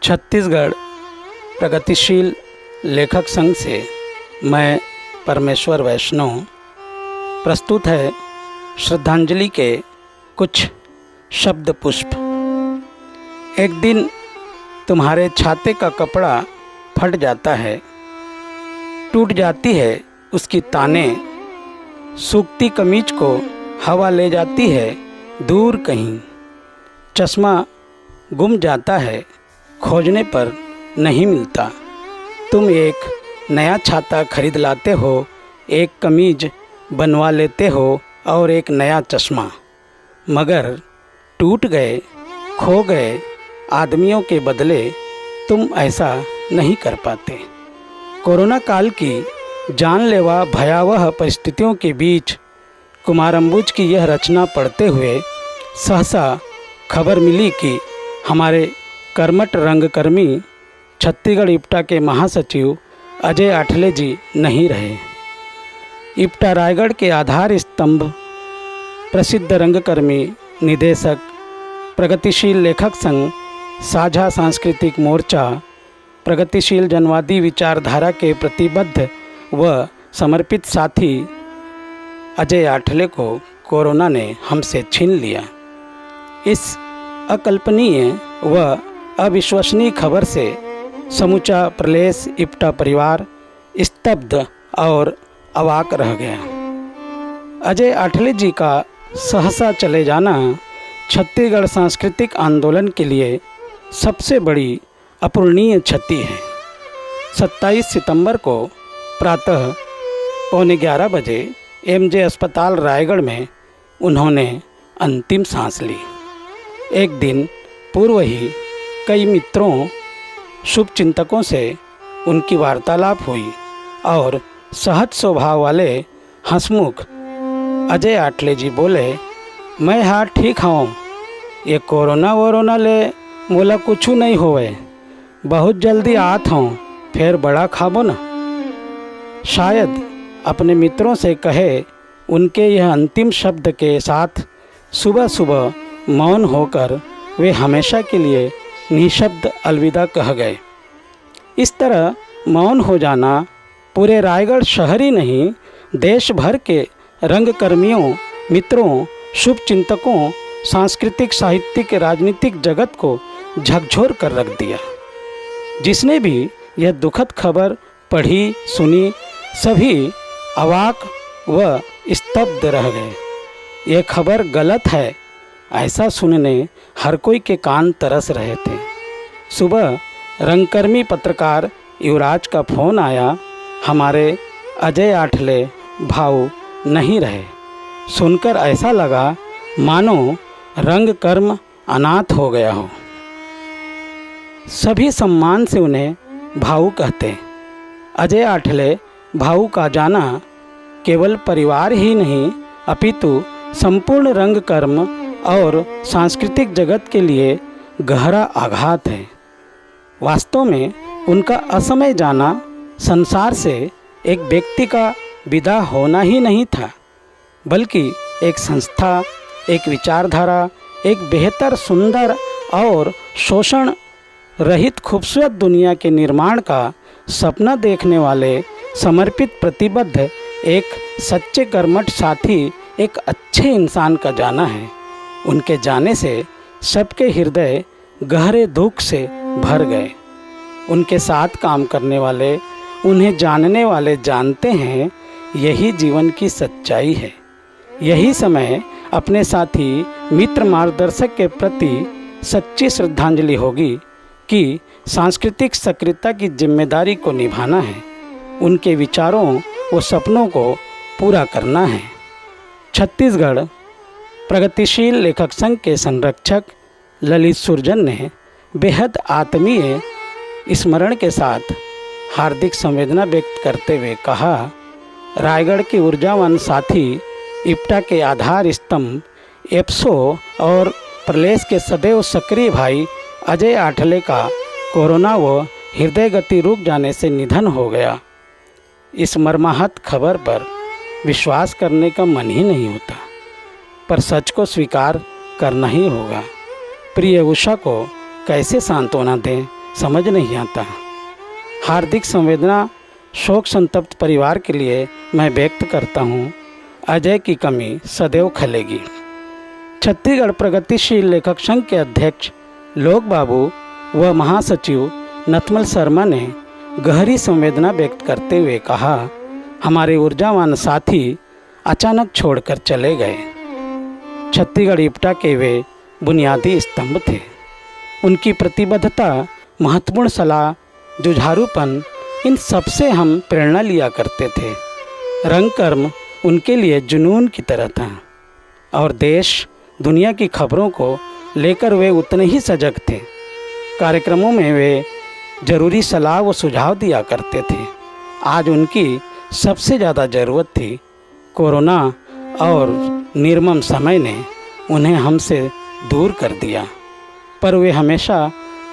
छत्तीसगढ़ प्रगतिशील लेखक संघ से मैं परमेश्वर वैष्णव प्रस्तुत है श्रद्धांजलि के कुछ शब्द पुष्प। एक दिन तुम्हारे छाते का कपड़ा फट जाता है, टूट जाती है उसकी तानें, सूखती कमीज को हवा ले जाती है दूर कहीं। चश्मा गुम जाता है, खोजने पर नहीं मिलता। तुम एक नया छाता खरीद लाते हो, एक कमीज बनवा लेते हो और एक नया चश्मा, मगर टूट गए, खो गए आदमियों के बदले तुम ऐसा नहीं कर पाते। कोरोना काल की जानलेवा भयावह परिस्थितियों के बीच कुमार अंबुज की यह रचना पढ़ते हुए सहसा खबर मिली कि हमारे कर्मठ रंगकर्मी छत्तीसगढ़ इप्टा के महासचिव अजय आठले जी नहीं रहे। इप्टा रायगढ़ के आधार स्तंभ, प्रसिद्ध रंगकर्मी, निदेशक, प्रगतिशील लेखक संघ, साझा सांस्कृतिक मोर्चा, प्रगतिशील जनवादी विचारधारा के प्रतिबद्ध व समर्पित साथी अजय आठले को कोरोना ने हमसे छीन लिया। इस अकल्पनीय व अविश्वसनीय खबर से समूचा प्रलेस इप्टा परिवार स्तब्ध और अवाक रह गया। अजय आठले जी का सहसा चले जाना छत्तीसगढ़ सांस्कृतिक आंदोलन के लिए सबसे बड़ी अपूरणीय क्षति है। 27 सितंबर को प्रातः 11:15 बजे एमजे अस्पताल रायगढ़ में उन्होंने अंतिम सांस ली। एक दिन पूर्व ही कई मित्रों, शुभचिंतकों से उनकी वार्तालाप हुई और सहज स्वभाव वाले हंसमुख अजय आठले जी बोले, मैं हाँ ठीक हूँ, ये कोरोना ले मोला कुछ नहीं होवे, बहुत जल्दी आत हूँ, फिर बड़ा खाबो ना। शायद अपने मित्रों से कहे उनके यह अंतिम शब्द के साथ सुबह सुबह मौन होकर वे हमेशा के लिए निशब्द अलविदा कह गए। इस तरह मौन हो जाना पूरे रायगढ़ शहर ही नहीं, देश भर के रंगकर्मियों, मित्रों, शुभचिंतकों, सांस्कृतिक, साहित्यिक, राजनीतिक जगत को झकझोर कर रख दिया। जिसने भी यह दुखद खबर पढ़ी सुनी, सभी अवाक व स्तब्ध रह गए। यह खबर गलत है, ऐसा सुनने हर कोई के कान तरस रहे थे। सुबह रंगकर्मी पत्रकार युवराज का फ़ोन आया, हमारे अजय आठले भाऊ नहीं रहे। सुनकर ऐसा लगा मानो रंगकर्म अनाथ हो गया हो। सभी सम्मान से उन्हें भाऊ कहते। अजय आठले भाऊ का जाना केवल परिवार ही नहीं अपितु संपूर्ण रंगकर्म और सांस्कृतिक जगत के लिए गहरा आघात है। वास्तव में उनका असमय जाना संसार से एक व्यक्ति का विदा होना ही नहीं था, बल्कि एक संस्था, एक विचारधारा, एक बेहतर, सुंदर और शोषण रहित खूबसूरत दुनिया के निर्माण का सपना देखने वाले समर्पित, प्रतिबद्ध, एक सच्चे कर्मठ साथी, एक अच्छे इंसान का जाना है। उनके जाने से सबके हृदय गहरे दुख से भर गए। उनके साथ काम करने वाले, उन्हें जानने वाले जानते हैं यही जीवन की सच्चाई है। यही समय अपने साथी, मित्र, मार्गदर्शक के प्रति सच्ची श्रद्धांजलि होगी कि सांस्कृतिक सक्रियता की जिम्मेदारी को निभाना है, उनके विचारों व सपनों को पूरा करना है। छत्तीसगढ़ प्रगतिशील लेखक संघ के संरक्षक ललित सुरजन ने बेहद आत्मीय स्मरण के साथ हार्दिक संवेदना व्यक्त करते हुए कहा, रायगढ़ के ऊर्जावान साथी, इप्टा के आधार स्तंभ, एप्सो और प्रलेस के सदैव सक्रिय भाई अजय आठले का कोरोना व हृदय गति रुक जाने से निधन हो गया। इस मर्माहत खबर पर विश्वास करने का मन ही नहीं होता, पर सच को स्वीकार करना ही होगा। प्रिय उषा को कैसे सांत्वना दें, समझ नहीं आता। हार्दिक संवेदना शोक संतप्त परिवार के लिए मैं व्यक्त करता हूँ। अजय की कमी सदैव खलेगी। छत्तीसगढ़ प्रगतिशील लेखक संघ के अध्यक्ष लोक बाबू व महासचिव नथमल शर्मा ने गहरी संवेदना व्यक्त करते हुए कहा, हमारे ऊर्जावान साथी अचानक छोड़कर चले गए। छत्तीसगढ़ इप्टा के वे बुनियादी स्तंभ थे। उनकी प्रतिबद्धता, महत्वपूर्ण सलाह, जुझारूपन, इन सबसे हम प्रेरणा लिया करते थे। रंग कर्म उनके लिए जुनून की तरह था और देश दुनिया की खबरों को लेकर वे उतने ही सजग थे। कार्यक्रमों में वे जरूरी सलाह व सुझाव दिया करते थे। आज उनकी सबसे ज़्यादा ज़रूरत थी। कोरोना और निर्मम समय ने उन्हें हमसे दूर कर दिया, पर वे हमेशा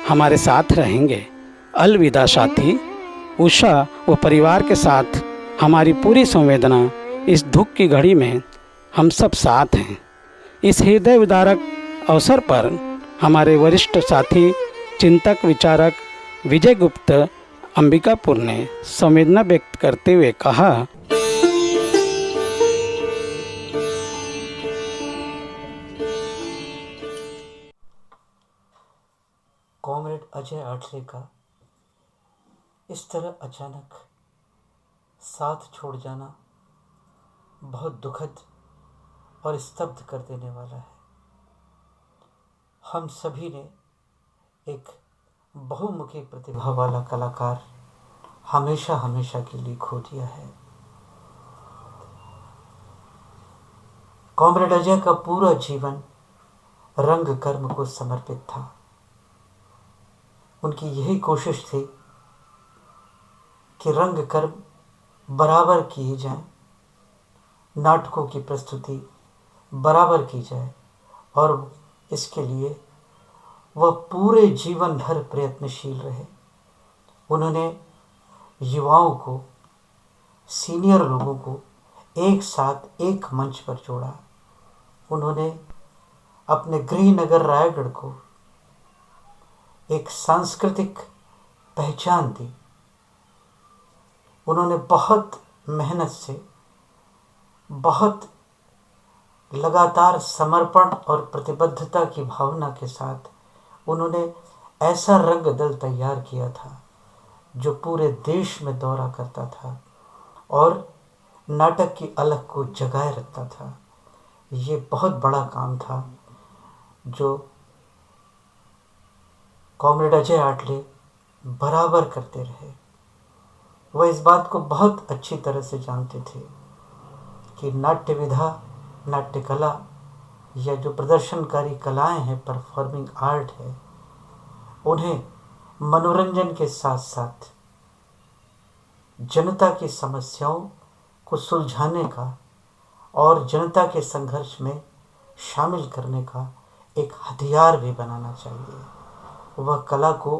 हमारे साथ रहेंगे। अलविदा साथी। उषा व परिवार के साथ हमारी पूरी संवेदना। इस दुख की घड़ी में हम सब साथ हैं। इस हृदय विदारक अवसर पर हमारे वरिष्ठ साथी चिंतक विचारक विजय गुप्त अंबिकापुर ने संवेदना व्यक्त करते हुए कहा, कॉमरेड अजय आठले का इस तरह अचानक साथ छोड़ जाना बहुत दुखद और स्तब्ध कर देने वाला है। हम सभी ने एक बहुमुखी प्रतिभा वाला कलाकार हमेशा हमेशा के लिए खो दिया है। कॉमरेड अजय का पूरा जीवन रंग कर्म को समर्पित था। उनकी यही कोशिश थी कि रंग कर्म बराबर किए जाएं, नाटकों की प्रस्तुति बराबर की जाए और इसके लिए वह पूरे जीवन भर प्रयत्नशील रहे। उन्होंने युवाओं को, सीनियर लोगों को एक साथ एक मंच पर जोड़ा। उन्होंने अपने गृहनगर रायगढ़ को एक सांस्कृतिक पहचान दी। उन्होंने बहुत मेहनत से, बहुत लगातार समर्पण और प्रतिबद्धता की भावना के साथ उन्होंने ऐसा रंग दल तैयार किया था जो पूरे देश में दौरा करता था और नाटक की अलख को जगाए रखता था। ये बहुत बड़ा काम था जो कॉमरेड अजय आठले बराबर करते रहे। वह इस बात को बहुत अच्छी तरह से जानते थे कि नाट्य विधा, नाट्य कला या जो प्रदर्शनकारी कलाएं हैं, परफॉर्मिंग आर्ट है, उन्हें मनोरंजन के साथ साथ जनता की समस्याओं को सुलझाने का और जनता के संघर्ष में शामिल करने का एक हथियार भी बनाना चाहिए। वह कला को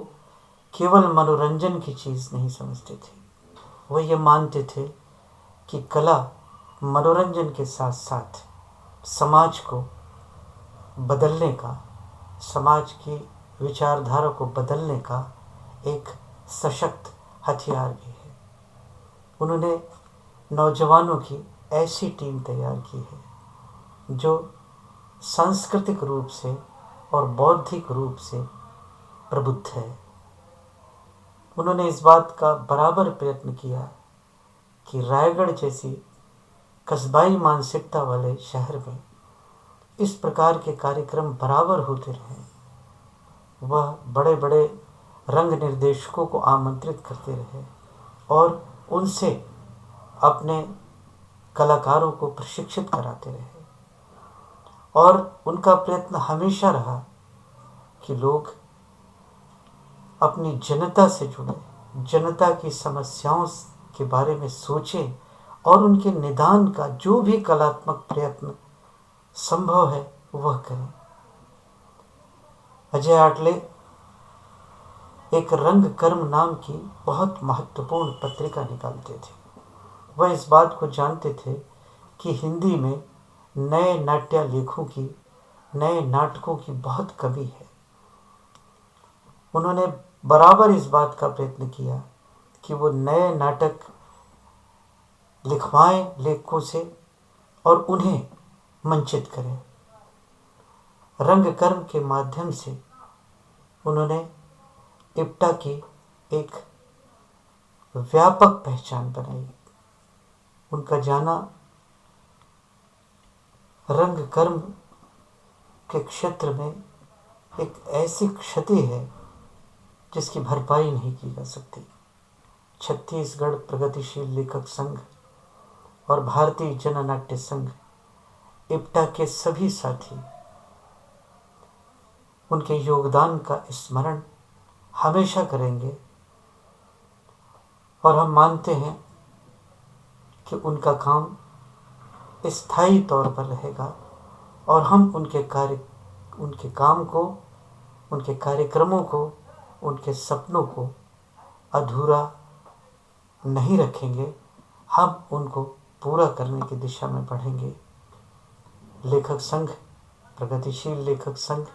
केवल मनोरंजन की चीज़ नहीं समझते थे। वह ये मानते थे कि कला मनोरंजन के साथ साथ समाज को बदलने का, समाज की विचारधारा को बदलने का एक सशक्त हथियार भी है। उन्होंने नौजवानों की ऐसी टीम तैयार की है जो सांस्कृतिक रूप से और बौद्धिक रूप से प्रबुद्ध है। उन्होंने इस बात का बराबर प्रयत्न किया कि रायगढ़ जैसी कस्बाई मानसिकता वाले शहर में इस प्रकार के कार्यक्रम बराबर होते रहे। वह बड़े बड़े रंग निर्देशकों को आमंत्रित करते रहे और उनसे अपने कलाकारों को प्रशिक्षित कराते रहे और उनका प्रयत्न हमेशा रहा कि लोग अपनी जनता से जुड़े, जनता की समस्याओं के बारे में सोचें और उनके निदान का जो भी कलात्मक प्रयत्न संभव है वह करें। अजय आठले एक रंग कर्म नाम की बहुत महत्वपूर्ण पत्रिका निकालते थे। वह इस बात को जानते थे कि हिंदी में नए नाट्य लेखों की, नए नाटकों की बहुत कमी है। उन्होंने बराबर इस बात का प्रयत्न किया कि वो नए नाटक लिखवाएं लेखकों से और उन्हें मंचित करें। रंगकर्म के माध्यम से उन्होंने इप्टा की एक व्यापक पहचान बनाई। उनका जाना रंगकर्म के क्षेत्र में एक ऐसी क्षति है जिसकी भरपाई नहीं की जा सकती। छत्तीसगढ़ प्रगतिशील लेखक संघ और भारतीय जननाट्य संघ इप्टा के सभी साथी उनके योगदान का स्मरण हमेशा करेंगे और हम मानते हैं कि उनका काम स्थायी तौर पर रहेगा और हम उनके काम को, उनके कार्यक्रमों को, उनके सपनों को अधूरा नहीं रखेंगे। हम उनको पूरा करने की दिशा में बढ़ेंगे। लेखक संघ, प्रगतिशील लेखक संघ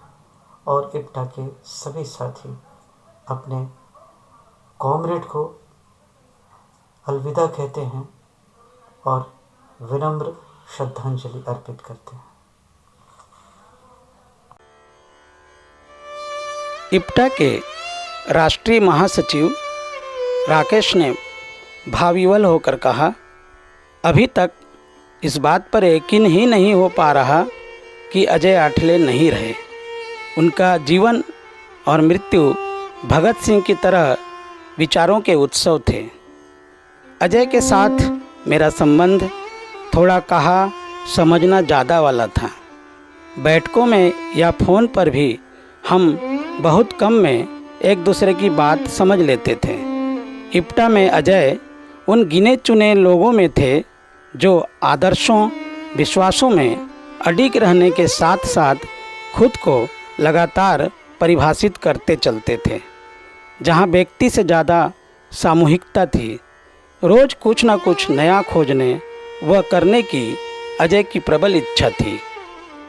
और इप्टा के सभी साथी अपने कॉमरेड को अलविदा कहते हैं और विनम्र श्रद्धांजलि अर्पित करते हैं। इप्टा के राष्ट्रीय महासचिव राकेश ने भाविवल होकर कहा, अभी तक इस बात पर यकीन ही नहीं हो पा रहा कि अजय आठले नहीं रहे। उनका जीवन और मृत्यु भगत सिंह की तरह विचारों के उत्सव थे। अजय के साथ मेरा संबंध थोड़ा कहा समझना ज़्यादा वाला था। बैठकों में या फ़ोन पर भी हम बहुत कम में एक दूसरे की बात समझ लेते थे। इप्टा में अजय उन गिने चुने लोगों में थे जो आदर्शों, विश्वासों में अडिग रहने के साथ साथ खुद को लगातार परिभाषित करते चलते थे। जहाँ व्यक्ति से ज़्यादा सामूहिकता थी। रोज़ कुछ ना कुछ नया खोजने व करने की अजय की प्रबल इच्छा थी।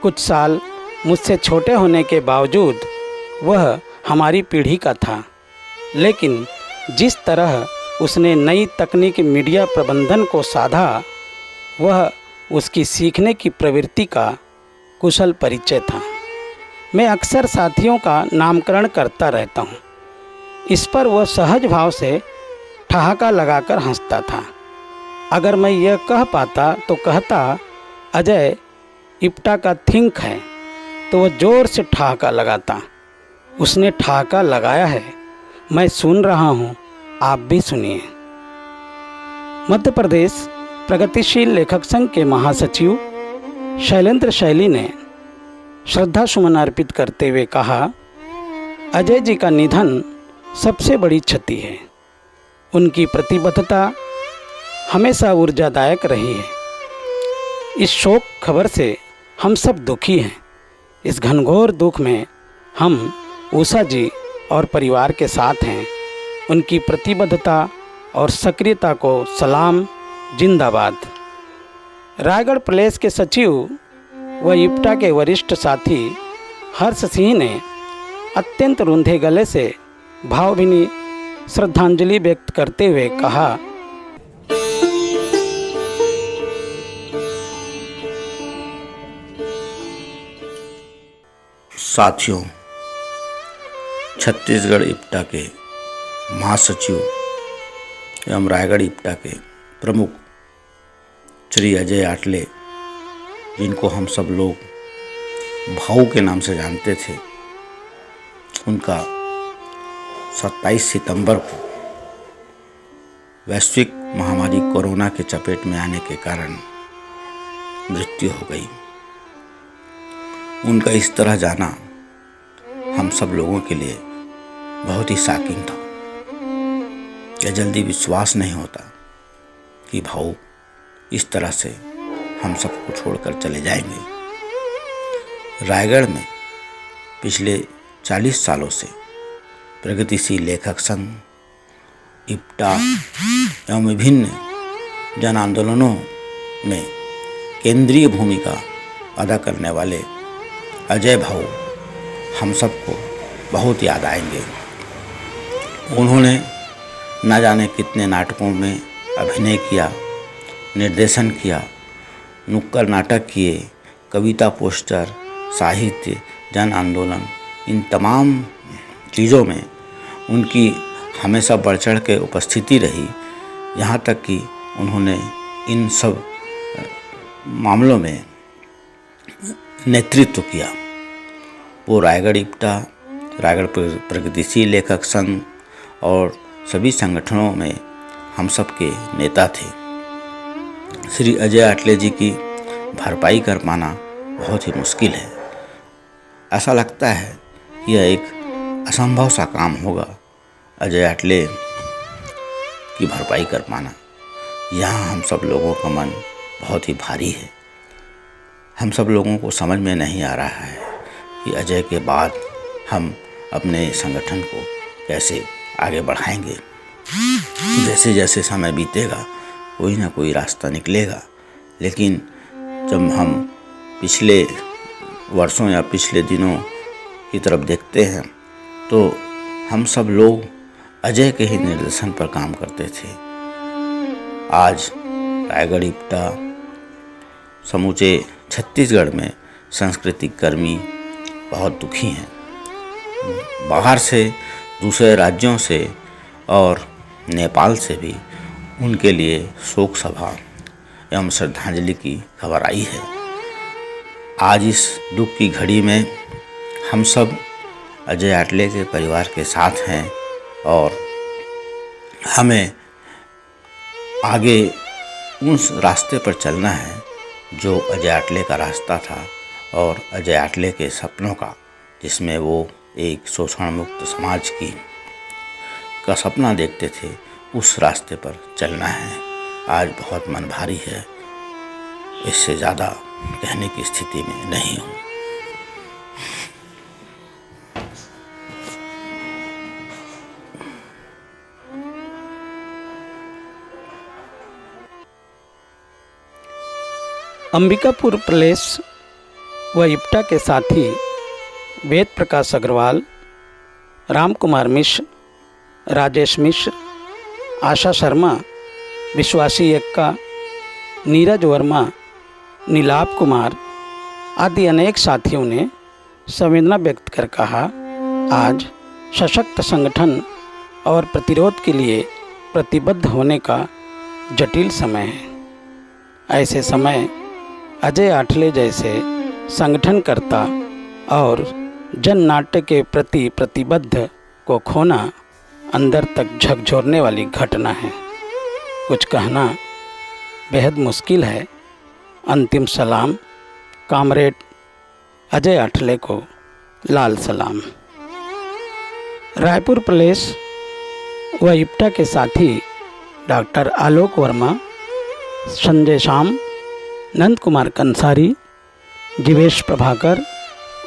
कुछ साल मुझसे छोटे होने के बावजूद वह हमारी पीढ़ी का था, लेकिन जिस तरह उसने नई तकनीक मीडिया प्रबंधन को साधा, वह उसकी सीखने की प्रवृत्ति का कुशल परिचय था। मैं अक्सर साथियों का नामकरण करता रहता हूँ। इस पर वह सहज भाव से ठहाका लगाकर हंसता था। अगर मैं यह कह पाता तो कहता, अजय इप्टा का थिंक है, तो वह जोर से ठहाका लगाता। उसने ठहाका लगाया है, मैं सुन रहा हूँ, आप भी सुनिए। मध्य प्रदेश प्रगतिशील लेखक संघ के महासचिव शैलेंद्र शैली ने श्रद्धा सुमन अर्पित करते हुए कहा, अजय जी का निधन सबसे बड़ी क्षति है। उनकी प्रतिबद्धता हमेशा ऊर्जादायक रही है। इस शोक खबर से हम सब दुखी हैं। इस घनघोर दुख में हम उषा जी और परिवार के साथ हैं। उनकी प्रतिबद्धता और सक्रियता को सलाम, जिंदाबाद। रायगढ़ प्लेस के सचिव व इप्टा के वरिष्ठ साथी हर्ष सिंह ने अत्यंत रूंधे गले से भावभीनी श्रद्धांजलि व्यक्त करते हुए कहा, साथियों, छत्तीसगढ़ इप्टा के महासचिव एवं रायगढ़ इप्टा के प्रमुख श्री अजय आठले, जिनको हम सब लोग भाऊ के नाम से जानते थे, उनका 27 सितंबर को वैश्विक महामारी कोरोना के चपेट में आने के कारण मृत्यु हो गई। उनका इस तरह जाना हम सब लोगों के लिए बहुत ही शॉकिंग था। यह जल्दी विश्वास नहीं होता कि भाऊ इस तरह से हम सबको छोड़कर चले जाएंगे। रायगढ़ में पिछले 40 सालों से प्रगतिशील लेखक संघ, इप्टा एवं विभिन्न जन आंदोलनों में केंद्रीय भूमिका अदा करने वाले अजय भाऊ हम सबको बहुत याद आएंगे। उन्होंने न जाने कितने नाटकों में अभिनय किया, निर्देशन किया, नुक्कड़ नाटक किए, कविता, पोस्टर, साहित्य, जन आंदोलन, इन तमाम चीज़ों में उनकी हमेशा बढ़ चढ़ के उपस्थिति रही। यहाँ तक कि उन्होंने इन सब मामलों में नेतृत्व किया। वो रायगढ़ इप्टा, रायगढ़ प्रगतिशील लेखक संघ और सभी संगठनों में हम सब के नेता थे। श्री अजय आठले जी की भरपाई कर पाना बहुत ही मुश्किल है। ऐसा लगता है कि यह एक असंभव सा काम होगा अजय आठले की भरपाई कर पाना। यहाँ हम सब लोगों का मन बहुत ही भारी है। हम सब लोगों को समझ में नहीं आ रहा है कि अजय के बाद हम अपने संगठन को कैसे आगे बढ़ाएंगे। जैसे जैसे समय बीतेगा कोई ना कोई रास्ता निकलेगा, लेकिन जब हम पिछले वर्षों या पिछले दिनों की तरफ देखते हैं तो हम सब लोग अजय के ही निर्देशन पर काम करते थे। आज रायगढ़ इप्टा, समूचे छत्तीसगढ़ में सांस्कृतिक कर्मी बहुत दुखी हैं। बाहर से, दूसरे राज्यों से और नेपाल से भी उनके लिए शोक सभा एवं श्रद्धांजलि की खबर आई है। आज इस दुख की घड़ी में हम सब अजय आठले के परिवार के साथ हैं और हमें आगे उस रास्ते पर चलना है जो अजय आठले का रास्ता था और अजय आठले के सपनों का, जिसमें वो एक शोषण मुक्त समाज का सपना देखते थे। उस रास्ते पर चलना है। आज बहुत मन भारी है, इससे ज़्यादा कहने की स्थिति में नहीं हूँ। अंबिकापुर प्लेस व इप्टा के साथी वेद प्रकाश अग्रवाल, राम कुमार मिश्र, राजेश मिश्र, आशा शर्मा, विश्वासी एक्का, नीरज वर्मा, नीलाप कुमार आदि अनेक साथियों ने संवेदना व्यक्त कर कहा, आज सशक्त संगठन और प्रतिरोध के लिए प्रतिबद्ध होने का जटिल समय है। ऐसे समय अजय आठले जैसे संगठनकर्ता और जन नाट्य के प्रति प्रतिबद्ध को खोना अंदर तक झकझोरने वाली घटना है। कुछ कहना बेहद मुश्किल है। अंतिम सलाम, कामरेड अजय आठले को लाल सलाम। रायपुर प्लेस व इप्टा के साथी डॉक्टर आलोक वर्मा, संजय श्याम, नंद कुमार कंसारी, जीवेश प्रभाकर,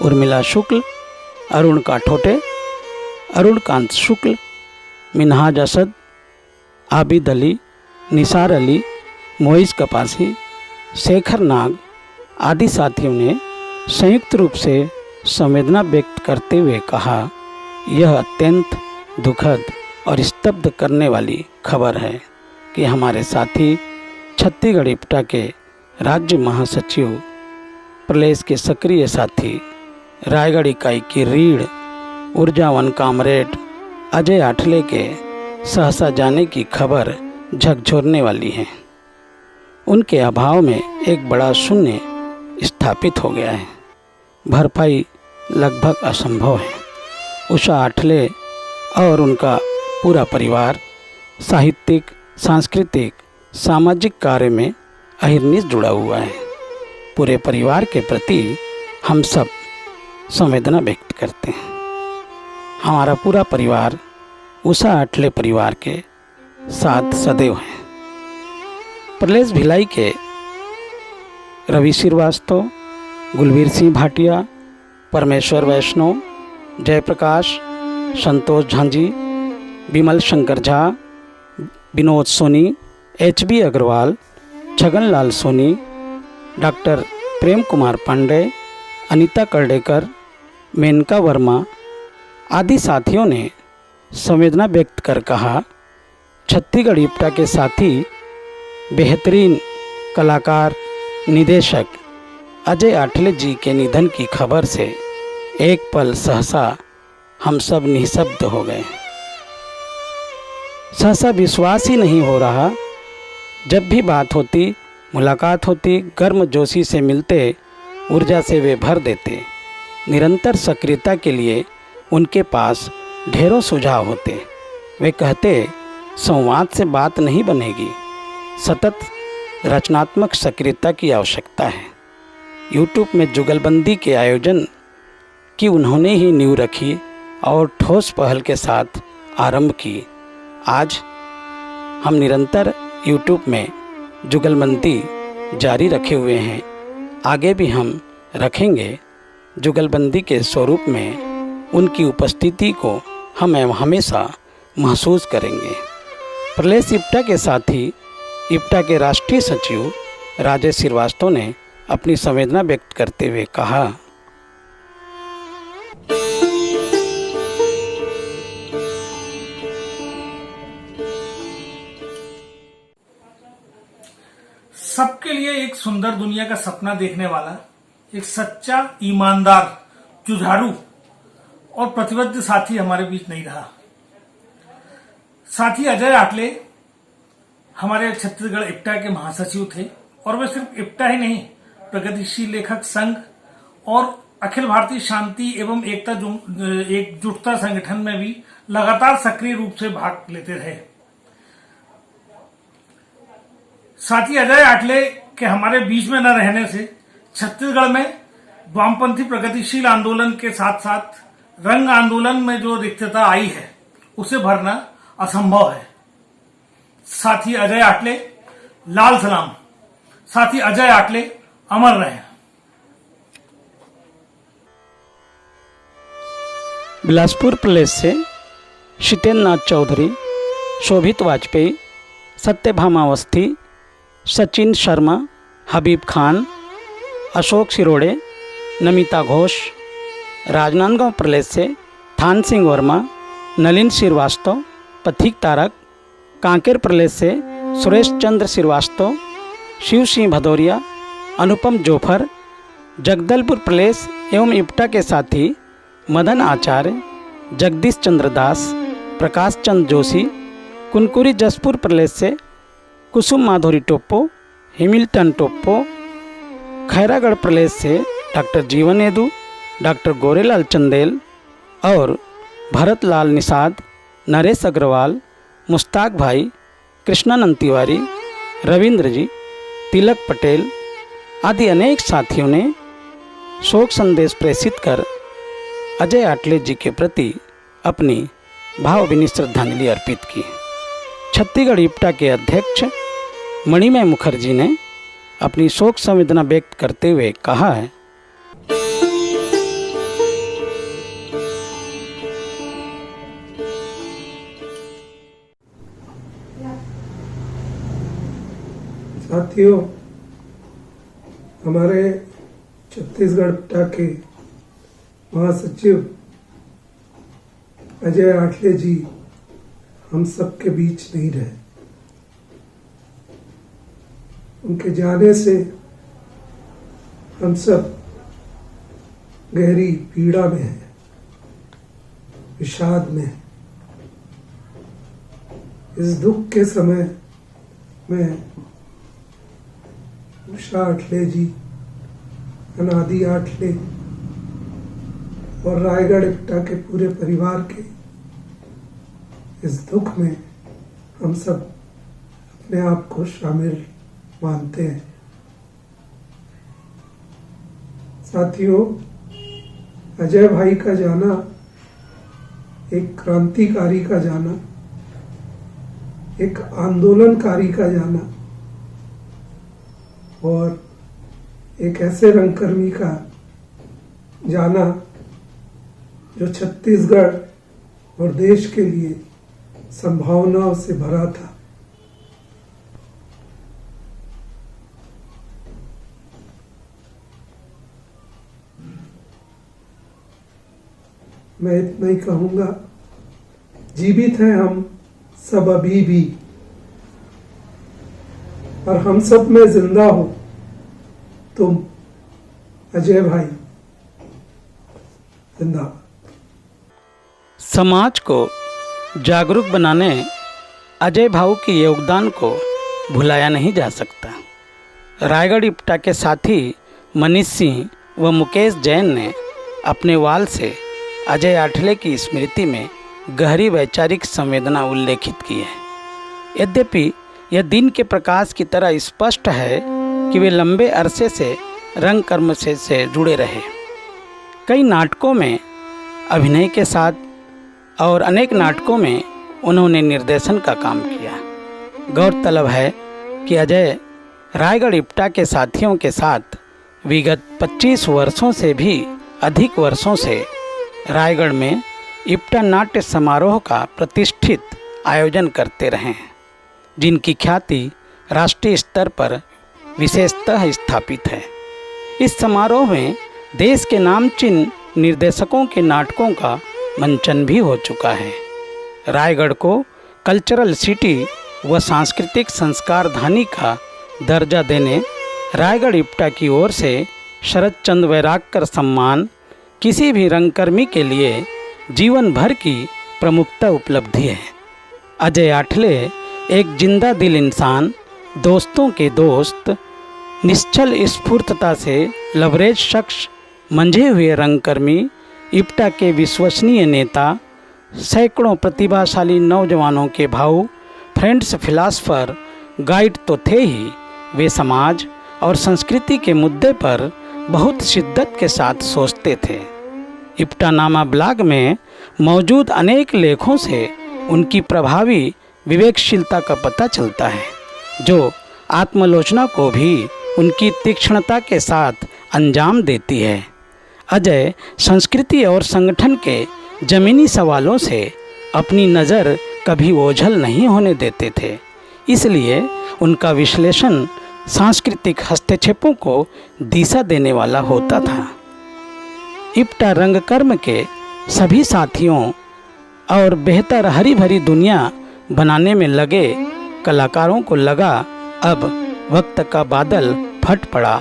उर्मिला शुक्ल, अरुण काठोटे, अरुण कांत शुक्ल, मिनहाज असद, आबिद अली, निसार अली, मोइज कपासी, शेखर नाग आदि साथियों ने संयुक्त रूप से संवेदना व्यक्त करते हुए कहा, यह अत्यंत दुखद और स्तब्ध करने वाली खबर है कि हमारे साथी छत्तीसगढ़ इप्टा के राज्य महासचिव, प्रलेस के सक्रिय साथी, रायगढ़ इकाई की रीढ़, ऊर्जावन कामरेड अजय आठले के सहसा जाने की खबर झकझोरने वाली है। उनके अभाव में एक बड़ा शून्य स्थापित हो गया है। भरपाई लगभग असंभव है। उषा आठले और उनका पूरा परिवार साहित्यिक, सांस्कृतिक, सामाजिक कार्य में अहिर्निश जुड़ा हुआ है। पूरे परिवार के प्रति हम सब संवेदना व्यक्त करते हैं। हमारा पूरा परिवार उषा आठले परिवार के साथ सदैव है। प्रलेस भिलाई के रवि श्रीवास्तव, गुलवीर सिंह भाटिया, परमेश्वर वैष्णव, जयप्रकाश, संतोष झांझी, विमल शंकर झा, विनोद सोनी, HB अग्रवाल, छगनलाल सोनी, डॉक्टर प्रेम कुमार पांडे, अनीता कर्डेकर, मेनका वर्मा आदि साथियों ने संवेदना व्यक्त कर कहा, छत्तीसगढ़ इप्टा के साथी बेहतरीन कलाकार निदेशक अजय आठले जी के निधन की खबर से एक पल सहसा हम सब निःशब्द हो गए। सहसा विश्वास ही नहीं हो रहा। जब भी बात होती, मुलाकात होती, गर्मजोशी से मिलते, ऊर्जा से वे भर देते। निरंतर सक्रियता के लिए उनके पास ढेरों सुझाव होते। वे कहते, संवाद से बात नहीं बनेगी, सतत रचनात्मक सक्रियता की आवश्यकता है। यूट्यूब में जुगलबंदी के आयोजन की उन्होंने ही नींव रखी और ठोस पहल के साथ आरंभ की। आज हम निरंतर यूट्यूब में जुगलबंदी जारी रखे हुए हैं, आगे भी हम रखेंगे। जुगलबंदी के स्वरूप में उनकी उपस्थिति को हम हमेशा महसूस करेंगे। प्रलेस इप्टा के साथ ही इप्टा के राष्ट्रीय सचिव राजेश श्रीवास्तव ने अपनी संवेदना व्यक्त करते हुए कहा, सबके लिए एक सुंदर दुनिया का सपना देखने वाला, एक सच्चा, ईमानदार, जुझारू और प्रतिबद्ध साथी हमारे बीच नहीं रहा। साथी अजय आटले हमारे छत्तीसगढ़ इप्टा के महासचिव थे और वे सिर्फ इप्टा ही नहीं, प्रगतिशील लेखक संघ और अखिल भारतीय शांति एवं एकजुटता संगठन में भी लगातार सक्रिय रूप से भाग लेते रहे। साथी अजय आटले के हमारे बीच में न रहने से छत्तीसगढ़ में वामपंथी प्रगतिशील आंदोलन के साथ साथ रंग आंदोलन में जो रिक्तता आई है उसे भरना असंभव है। साथी अजय आटले, लाल सलाम। साथी अजय आटले अमर रहे। बिलासपुर प्रदेश से शीतेंद्र नाथ चौधरी, शोभित वाजपेयी, सत्यभामा अवस्थी, सचिन शर्मा, हबीब खान, अशोक सिरोड़े, नमिता घोष। राजनांदगांव प्रदेश से थान सिंह वर्मा, नलिन श्रीवास्तव, पथिक तारक। कांकेर प्रदेश से सुरेश चंद्र श्रीवास्तव, शिव सिंह भदौरिया, अनुपम जोफर। जगदलपुर प्रदेश एवं इप्टा के साथी मदन आचार्य, जगदीश चंद्र दास, प्रकाश चंद्र जोशी। कुनकुरी जसपुर प्रदेश से कुसुम माधुरी टोप्पो, हिमिल्टन टोप्पो। खैरागढ़ प्रदेश से डॉक्टर जीवन यदु, डॉक्टर गोरेलाल चंदेल और भरत लाल निषाद, नरेश अग्रवाल, मुश्ताक भाई, कृष्णानंद तिवारी, रविंद्र जी, तिलक पटेल आदि अनेक साथियों ने शोक संदेश प्रेषित कर अजय आटले जी के प्रति अपनी भावभीनी श्रद्धांजलि अर्पित की। छत्तीसगढ़ इप्टा के अध्यक्ष मणिमय मुखर्जी ने अपनी शोक संवेदना व्यक्त करते हुए कहा है, साथियों, हमारे छत्तीसगढ़ इप्टा के महासचिव अजय आटले जी हम सब के बीच नहीं रहे। उनके जाने से हम सब गहरी पीड़ा में हैं, विषाद में हैं। इस दुख के समय में उषा आटले जी, अनादि आटले और रायगढ़ इप्टा के पूरे परिवार के इस दुख में हम सब अपने आप को शामिल मानते हैं। साथियों, अजय भाई का जाना एक क्रांतिकारी का जाना, एक आंदोलनकारी का जाना और एक ऐसे रंगकर्मी का जाना जो छत्तीसगढ़ और देश के लिए संभावनाओं से भरा था। मैं इतना ही कहूँगा जीवित हैं हम सब अभी भी, और हम सब में जिंदा हो तुम अजय भाई। जिंदाबाद। समाज को जागरूक बनाने अजय भाऊ के योगदान को भुलाया नहीं जा सकता। रायगढ़ इप्टा के साथी मनीष सिंह व मुकेश जैन ने अपने वाल से अजय आठले की स्मृति में गहरी वैचारिक संवेदना उल्लेखित की है। यद्यपि यह दिन के प्रकाश की तरह स्पष्ट है कि वे लंबे अरसे से रंग कर्म से जुड़े रहे। कई नाटकों में अभिनय के साथ और अनेक नाटकों में उन्होंने निर्देशन का काम किया। गौरतलब है कि अजय रायगढ़ इप्टा के साथियों के साथ विगत 25 वर्षों से भी अधिक वर्षों से रायगढ़ में इप्टा नाट्य समारोह का प्रतिष्ठित आयोजन करते रहे हैं, जिनकी ख्याति राष्ट्रीय स्तर पर विशेषतः स्थापित है। इस समारोह में देश के नामचीन निर्देशकों के नाटकों का मंचन भी हो चुका है। रायगढ़ को कल्चरल सिटी व सांस्कृतिक संस्कारधानी का दर्जा देने रायगढ़ इप्टा की ओर से शरद चंद्र वैरागकर सम्मान किसी भी रंगकर्मी के लिए जीवन भर की प्रमुखता उपलब्धि है। अजय आठले एक जिंदा दिल इंसान, दोस्तों के दोस्त, निश्चल स्फूर्तता से लबरेज शख्स, मंझे हुए रंगकर्मी, इप्टा के विश्वसनीय नेता, सैकड़ों प्रतिभाशाली नौजवानों के भाऊ, फ्रेंड्स, फिलासफर, गाइड तो थे ही, वे समाज और संस्कृति के मुद्दे पर बहुत शिद्दत के साथ सोचते थे। इप्टानामा ब्लॉग में मौजूद अनेक लेखों से उनकी प्रभावी विवेकशीलता का पता चलता है, जो आत्मलोचना को भी उनकी तीक्ष्णता के साथ अंजाम देती है। अजय संस्कृति और संगठन के जमीनी सवालों से अपनी नज़र कभी ओझल नहीं होने देते थे, इसलिए उनका विश्लेषण सांस्कृतिक हस्तक्षेपों को दिशा देने वाला होता था। इप्टा रंगकर्म के सभी साथियों और बेहतर हरी भरी दुनिया बनाने में लगे कलाकारों को लगा अब वक्त का बादल फट पड़ा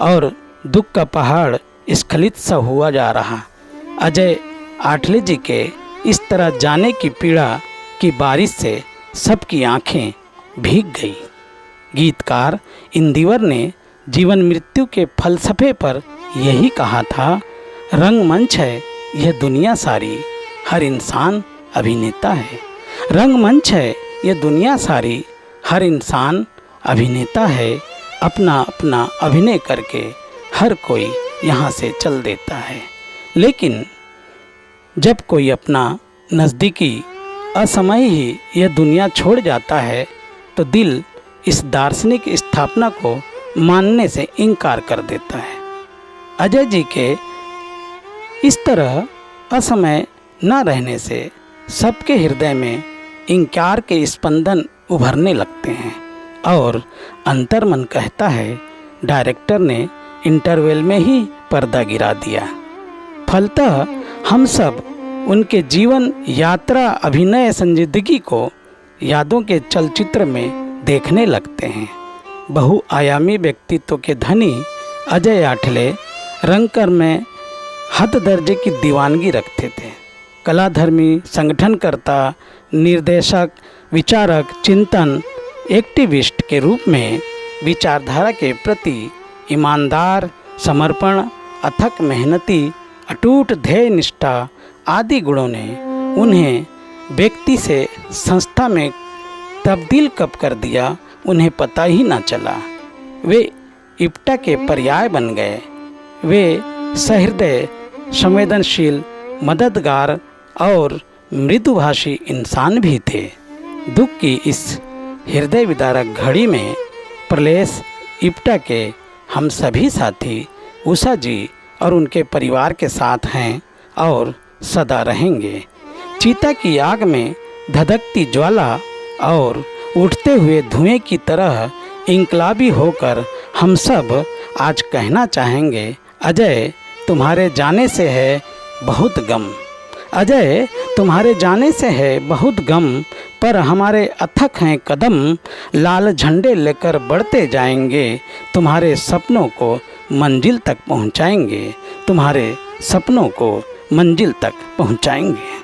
और दुख का पहाड़ स्खलित सा हुआ जा रहा। अजय आठले जी के इस तरह जाने की पीड़ा की बारिश से सबकी आंखें भीग गई। गीतकार इंदिवर ने जीवन मृत्यु के फलसफे पर यही कहा था, रंगमंच है यह दुनिया सारी, हर इंसान अभिनेता है। रंगमंच है यह दुनिया सारी, हर इंसान अभिनेता है। अपना अपना अभिनय करके हर कोई यहाँ से चल देता है, लेकिन जब कोई अपना नज़दीकी असमय ही यह दुनिया छोड़ जाता है तो दिल इस दार्शनिक स्थापना को मानने से इनकार कर देता है। अजय जी के इस तरह असमय न रहने से सबके हृदय में इनकार के स्पंदन उभरने लगते हैं और अंतर्मन कहता है, डायरेक्टर ने इंटरवल में ही पर्दा गिरा दिया। फलतः हम सब उनके जीवन यात्रा अभिनय संजीदगी को यादों के चलचित्र में देखने लगते हैं। बहुआयामी व्यक्तित्व के धनी अजय आठले रंगकर्म में हद दर्जे की दीवानगी रखते थे। कलाधर्मी, संगठनकर्ता, निर्देशक, विचारक, चिंतन, एक्टिविस्ट के रूप में विचारधारा के प्रति ईमानदार, समर्पण, अथक मेहनती, अटूट ध्येय निष्ठा आदि गुणों ने उन्हें व्यक्ति से संस्था में तब्दील कब कर दिया उन्हें पता ही ना चला। वे इप्टा के पर्याय बन गए। वे सहृदय, संवेदनशील, मददगार और मृदुभाषी इंसान भी थे। दुख की इस हृदय विदारक घड़ी में प्रलेस इप्टा के हम सभी साथी उषा जी और उनके परिवार के साथ हैं और सदा रहेंगे। चीता की आग में धधकती ज्वाला और उठते हुए धुएं की तरह इंकलाबी होकर हम सब आज कहना चाहेंगे, अजय तुम्हारे जाने से है बहुत गम। अजय तुम्हारे जाने से है बहुत गम, पर हमारे अथक हैं कदम, लाल झंडे लेकर बढ़ते जाएंगे, तुम्हारे सपनों को मंजिल तक पहुंचाएंगे, तुम्हारे सपनों को मंजिल तक पहुंचाएंगे।